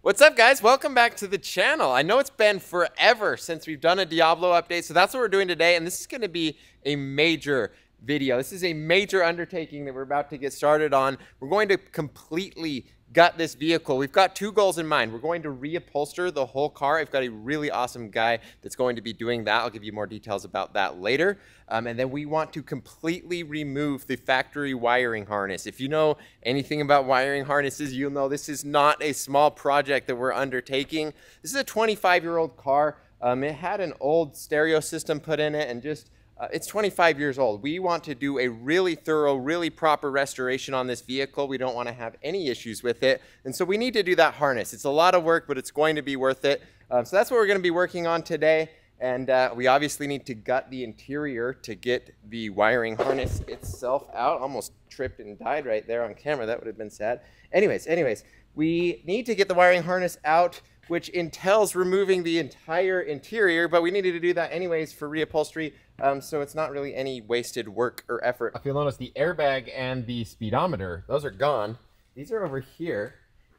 What's up, guys? Welcome back to the channel. I know it's been forever since we've done a Diablo update, so that's what we're doing today, and this is going to be a major video. This is a major undertaking that we're about to get started on. We're going to completely gut this vehicle. We've got two goals in mind. We're going to reupholster the whole car. I've got a really awesome guy that's going to be doing that. I'll give you more details about that later. And then we want to completely remove the factory wiring harness. If you know anything about wiring harnesses, you'll know this is not a small project that we're undertaking. This is a 25-year-old car. It had an old stereo system put in it and just it's 25 years old. We want to do a really thorough, really proper restoration on this vehicle. We don't want to have any issues with it. And so we need to do that harness. It's a lot of work, but it's going to be worth it. So that's what we're going to be working on today. And we obviously need to gut the interior to get the wiring harness itself out. Almost tripped and died right there on camera. That would have been sad. Anyways, we need to get the wiring harness out, which entails removing the entire interior, but we needed to do that anyways for reupholstery, so it's not really any wasted work or effort. If you'll notice, the airbag and the speedometer, those are gone. These are over here.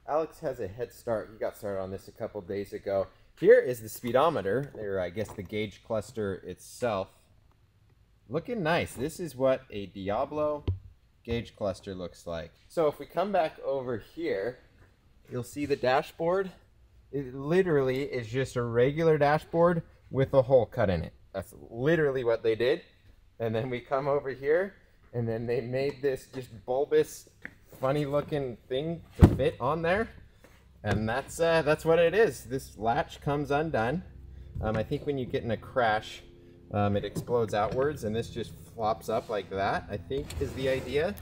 Alex has a head start. He got started on this a couple days ago. Here is the speedometer, or I guess the gauge cluster itself. Looking nice. This is what a Diablo gauge cluster looks like. So if we come back over here, you'll see the dashboard. It literally is just a regular dashboard with a hole cut in it. That's literally what they did. And then we come over here, and then they made this just bulbous, funny looking thing to fit on there. And that's what it is. This latch comes undone. I think when you get in a crash, it explodes outwards, and this just flops up like that, I think is the idea.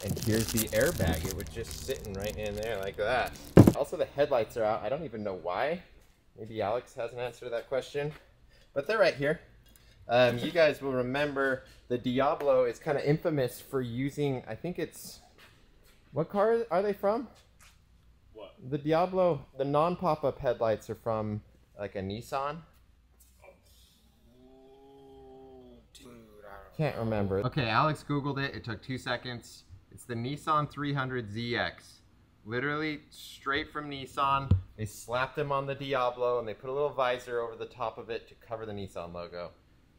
And here's the airbag. It was just sitting right in there like that. Also, the headlights are out. I don't even know why. Maybe Alex has an answer to that question. But they're right here. You guys will remember the Diablo is kind of infamous for using, I think it's, what car are they from? What? The Diablo, the non-pop-up headlights are from like a Nissan. Can't remember. Okay, Alex Googled it. It took 2 seconds. It's the Nissan 300ZX. Literally straight from Nissan. They slapped them on the Diablo and they put a little visor over the top of it to cover the Nissan logo.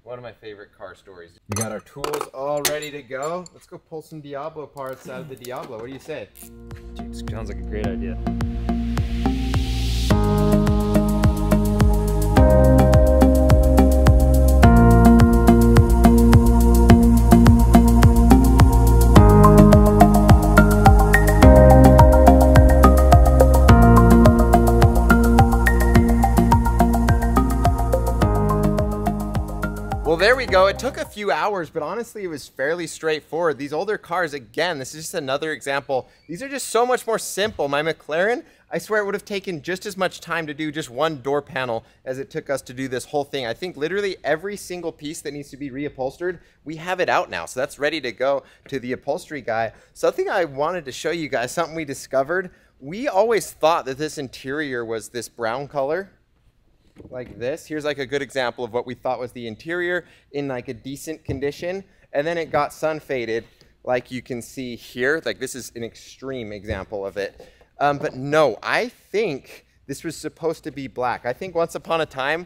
One of my favorite car stories. We got our tools all ready to go. Let's go pull some Diablo parts out of the Diablo. What do you say? Dude, sounds like a great idea. Well, there we go. It took a few hours, but honestly, it was fairly straightforward. These older cars, again, this is just another example. These are just so much more simple. My McLaren, I swear it would have taken just as much time to do just one door panel as it took us to do this whole thing. I think literally every single piece that needs to be reupholstered, we have it out now. So that's ready to go to the upholstery guy. Something I wanted to show you guys, something we discovered. We always thought that this interior was this brown color. Like this. Here's like a good example of what we thought was the interior in like a decent condition, and then it got sun faded like you can see here. Like this is an extreme example of it, but no, I think this was supposed to be black. I think once upon a time,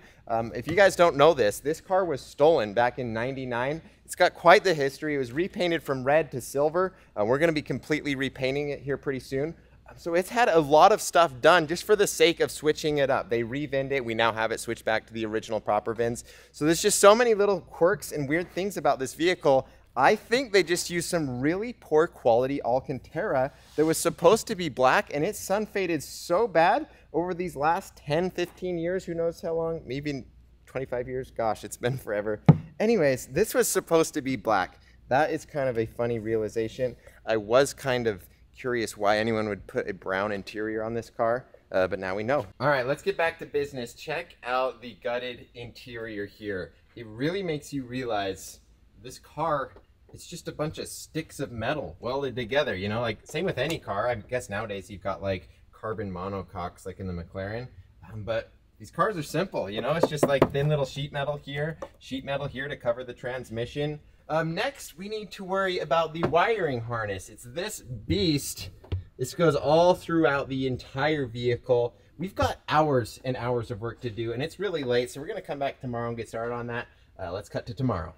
if you guys don't know this car was stolen back in '99. It's got quite the history. It was repainted from red to silver. We're going to be completely repainting it here pretty soon. So it's had a lot of stuff done just for the sake of switching it up. They re-VINed it. We now have it switched back to the original proper VINs. So there's just so many little quirks and weird things about this vehicle. I think they just used some really poor quality Alcantara that was supposed to be black, and it's sun faded so bad over these last 10, 15 years. Who knows how long? Maybe 25 years? Gosh, it's been forever. Anyways, this was supposed to be black. That is kind of a funny realization. I was kind of curious why anyone would put a brown interior on this car, but now we know. All right, let's get back to business. Check out the gutted interior here. It really makes you realize this car, it's just a bunch of sticks of metal welded together, you know, like same with any car. I guess nowadays you've got like carbon monocoques like in the McLaren, but these cars are simple, you know, it's just like thin little sheet metal here to cover the transmission. Next, we need to worry about the wiring harness. It's this beast This goes all throughout the entire vehicle. We've got hours and hours of work to do, and it's really late, so we're going to come back tomorrow and get started on that. Let's cut to tomorrow.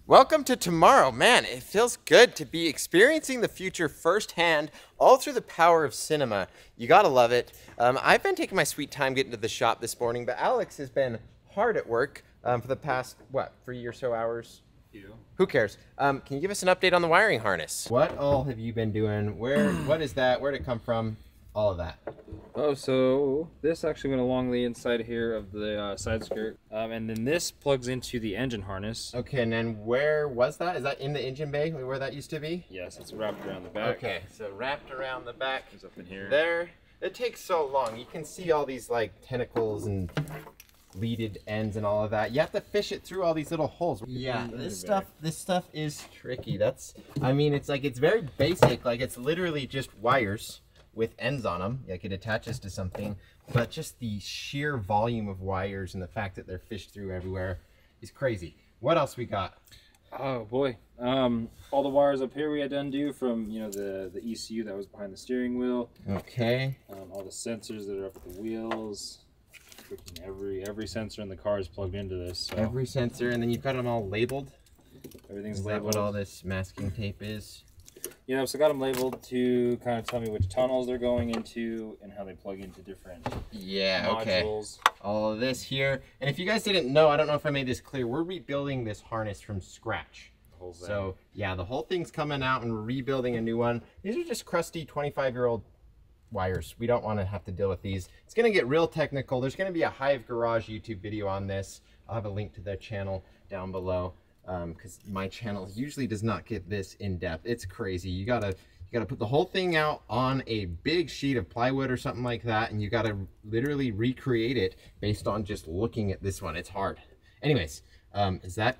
Welcome to tomorrow. Man, it feels good to be experiencing the future firsthand, all through the power of cinema. You gotta love it. I've been taking my sweet time getting to the shop this morning, but Alex has been hard at work for the past, 3 or so hours? Who cares? Can you give us an update on the wiring harness? What all have you been doing? What is that? Where'd it come from? All of that. Oh, so this actually went along the inside here of the side skirt. And then this plugs into the engine harness. Okay, and then where was that? Is that in the engine bay where that used to be? Yes, it's wrapped around the back. Okay, so wrapped around the back. It's up in here. There. It takes so long. You can see all these like tentacles and leaded ends and all of that. You have to fish it through all these little holes. Yeah, this stuff is tricky. I mean, it's very basic. Like, it's literally just wires with ends on them. Like, it attaches to something, but just the sheer volume of wires and the fact that they're fished through everywhere is crazy. What else we got? Oh boy, all the wires up here we had to undo from, you know, the ECU that was behind the steering wheel. Okay. All the sensors that are up at the wheels. Freaking every sensor in the car is plugged into this. So. Every sensor, and then you've got them all labeled. Everything's labeled. labeled. What all this masking tape is? Yeah, so I got them labeled to kind of tell me which tunnels they're going into and how they plug into different modules. Okay. All of this here. And if you guys didn't know, I don't know if I made this clear, we're rebuilding this harness from scratch. The whole thing. So, yeah, the whole thing's coming out and we're rebuilding a new one. These are just crusty 25-year-old wires. We don't want to have to deal with these. It's going to get real technical. There's going to be a Hive Garage YouTube video on this. I'll have a link to their channel down below. Because my channel usually does not get this in depth. It's crazy. You gotta put the whole thing out on a big sheet of plywood or something like that, and you gotta literally recreate it based on just looking at this one. It's hard. Anyways, is that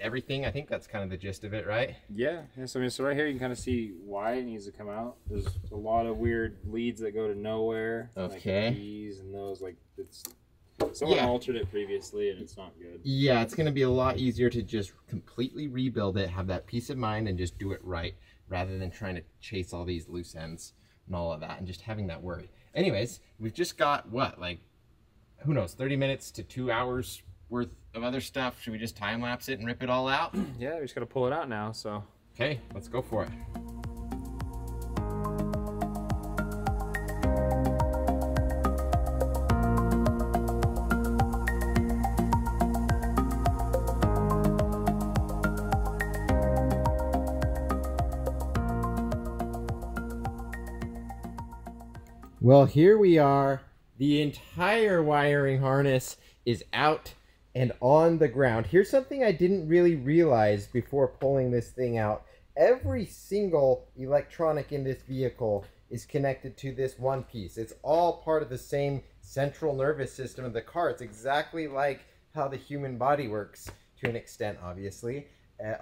everything? I think that's kind of the gist of it, right? Yeah. So right here you can kind of see why it needs to come out. There's a lot of weird leads that go to nowhere. Okay. Like these and those, like someone altered it previously and it's not good. Yeah, it's going to be a lot easier to just completely rebuild it, have that peace of mind, and just do it right, rather than trying to chase all these loose ends and all of that, and just having that worry. Anyways, we've just got, who knows, 30 minutes to 2 hours worth of other stuff. Should we just time-lapse it and rip it all out? Yeah, we just got to pull it out now, so. Okay, let's go for it. Well, here we are. The entire wiring harness is out and on the ground. Here's something I didn't really realize before pulling this thing out. Every single electronic in this vehicle is connected to this one piece. It's all part of the same central nervous system of the car. It's exactly like how the human body works, to an extent, obviously.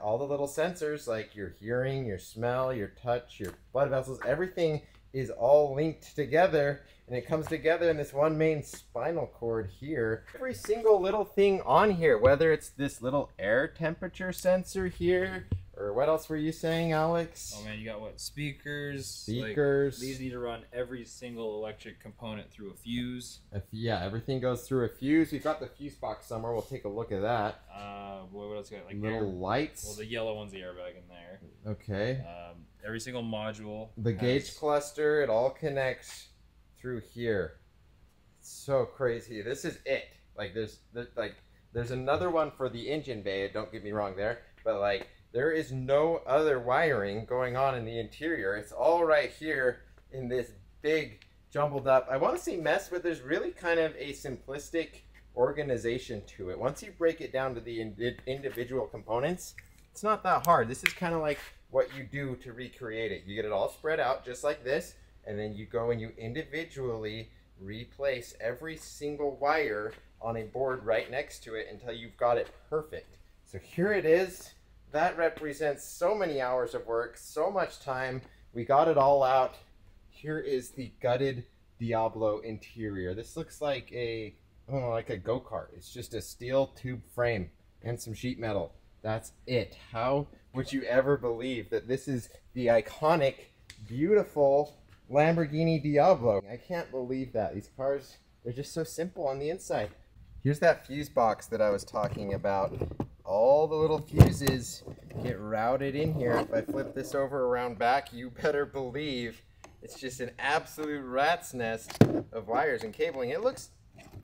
All the little sensors, like your hearing, your smell, your touch, your blood vessels, everything is all linked together, and it comes together in this one main spinal cord here. Every single little thing on here, whether it's this little air temperature sensor here, or what else were you saying, Alex? Oh man, you got what? Speakers. Like, these need to run every single electric component through a fuse. Yeah, everything goes through a fuse. We've got the fuse box somewhere. We'll take a look at that. What else you got? Like little lights. Well, the yellow one's the airbag in there. Okay. Every single module. The gauge cluster, it all connects through here. It's so crazy. This is it. Like there's another one for the engine bay. Don't get me wrong there, but like there is no other wiring going on in the interior. It's all right here in this big jumbled up, I want to say mess, but there's really kind of a simplistic organization to it. Once you break it down to the individual components, it's not that hard. This is kind of like what you do to recreate it. You get it all spread out just like this, and then you go and you individually replace every single wire on a board right next to it until you've got it perfect. So here it is. That represents so many hours of work, so much time. We got it all out. Here is the gutted Diablo interior. This looks like a, I don't know, like a go-kart. It's just a steel tube frame and some sheet metal. That's it. How would you ever believe that this is the iconic, beautiful Lamborghini Diablo. I can't believe that. These cars, they're just so simple on the inside. Here's that fuse box that I was talking about. All the little fuses get routed in here. If I flip this over around back, you better believe it's just an absolute rat's nest of wires and cabling. It looks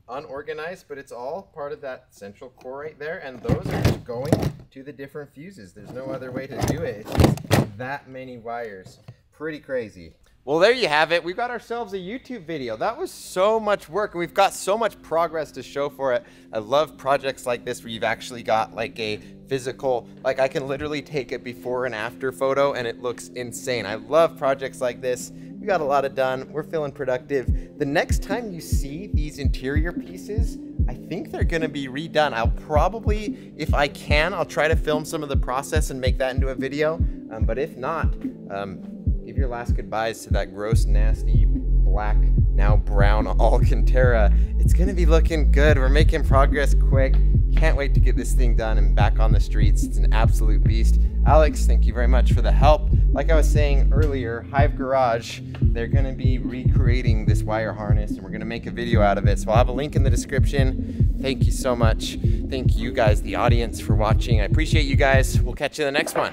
unorganized, but it's all part of that central core right there, and those are just going to the different fuses. There's no other way to do it. It's just that many wires. Pretty crazy. Well, there you have it. We got ourselves a YouTube video. That was so much work, and we've got so much progress to show for it. I love projects like this where you've actually got like a physical, like I can literally take a before and after photo and it looks insane. I love projects like this. We got a lot done. We're feeling productive. The next time you see these interior pieces, I think they're gonna be redone. I'll probably, if I can, I'll try to film some of the process and make that into a video. But if not, give your last goodbyes to that gross, nasty, black, now brown Alcantara. It's gonna be looking good. We're making progress quick. Can't wait to get this thing done and back on the streets. It's an absolute beast. Alex, thank you very much for the help. Like I was saying earlier, Hive Garage, they're gonna be recreating this wire harness and we're gonna make a video out of it. So I'll have a link in the description. Thank you so much. Thank you guys, the audience, for watching. I appreciate you guys. We'll catch you in the next one.